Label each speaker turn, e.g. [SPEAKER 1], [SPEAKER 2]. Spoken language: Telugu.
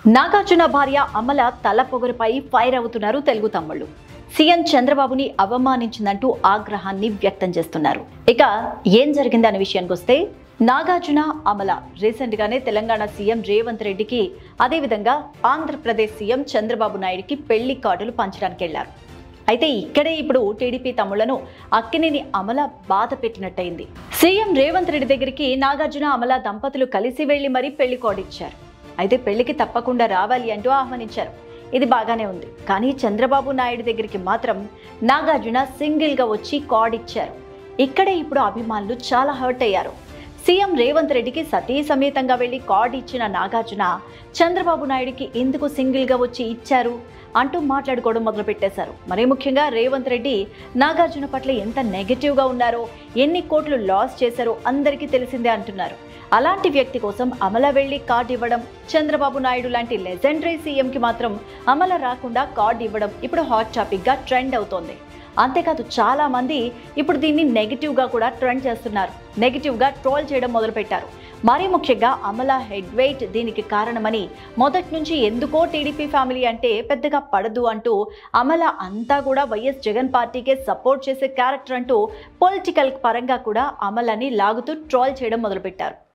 [SPEAKER 1] నాగార్జున భార్య అమల తల పొగరుపై ఫైర్ అవుతున్నారు తెలుగు తమ్ముళ్ళు. సీఎం చంద్రబాబుని అవమానించిందంటూ ఆగ్రహాన్ని వ్యక్తం చేస్తున్నారు. ఇక ఏం జరిగిందనే విషయానికి వస్తే, నాగార్జున అమల రీసెంట్ గానే తెలంగాణ సీఎం రేవంత్ రెడ్డికి, అదేవిధంగా ఆంధ్రప్రదేశ్ సీఎం చంద్రబాబు నాయుడికి పెళ్లి కార్డులు పంచడానికి వెళ్లారు. అయితే ఇక్కడే ఇప్పుడు టీడీపీ తమ్ముళ్లను అక్కినేని అమల బాధ పెట్టినట్టయింది. సీఎం రేవంత్ రెడ్డి దగ్గరికి నాగార్జున అమల దంపతులు కలిసి వెళ్లి మరీ పెళ్లి కార్డు ఇచ్చారు. అయితే పెళ్లికి తప్పకుండా రావాలి అంటూ ఆహ్వానించారు. ఇది బాగానే ఉంది. కానీ చంద్రబాబు నాయుడు దగ్గరికి మాత్రం నాగార్జున సింగిల్ గా వచ్చి కార్డ్ ఇచ్చారు. ఇక్కడే ఇప్పుడు అభిమానులు చాలా హర్ట్ అయ్యారు. సీఎం రేవంత్ రెడ్డికి సతీ సమేతంగా వెళ్లి కార్డు ఇచ్చిన నాగార్జున చంద్రబాబు నాయుడికి ఎందుకు సింగిల్ గా వచ్చి ఇచ్చారు అంటూ మాట్లాడుకోవడం మొదలు పెట్టేశారు. మరీ ముఖ్యంగా రేవంత్ రెడ్డి నాగార్జున పట్ల ఎంత నెగటివ్ గా ఉన్నారో, ఎన్ని కోట్లు లాస్ చేశారో అందరికీ తెలిసిందే అంటున్నారు. అలాంటి వ్యక్తి కోసం అమల వెళ్లి కార్డు ఇవ్వడం, చంద్రబాబు నాయుడు లాంటి లెజెండరీ సీఎంకి మాత్రం అమల రాకుండా కార్డు ఇవ్వడం ఇప్పుడు హాట్ టాపిక్ గా ట్రెండ్ అవుతోంది. అంతేకాదు చాలా మంది ఇప్పుడు దీన్ని నెగిటివ్ గా కూడా ట్రెండ్ చేస్తున్నారు. నెగిటివ్ గా ట్రోల్ చేయడం మొదలు పెట్టారు. మరీ ముఖ్యంగా అమల హెడ్ వెయిట్ దీనికి కారణమని, మొదటి నుంచి ఎందుకో టీడీపీ ఫ్యామిలీ అంటే పెద్దగా పడదు అంటూ, అమల అంతా కూడా వైఎస్ జగన్ పార్టీకే సపోర్ట్ చేసే క్యారెక్టర్ అంటూ పొలిటికల్ పరంగా కూడా అమలని లాగుతూ ట్రోల్ చేయడం మొదలుపెట్టారు.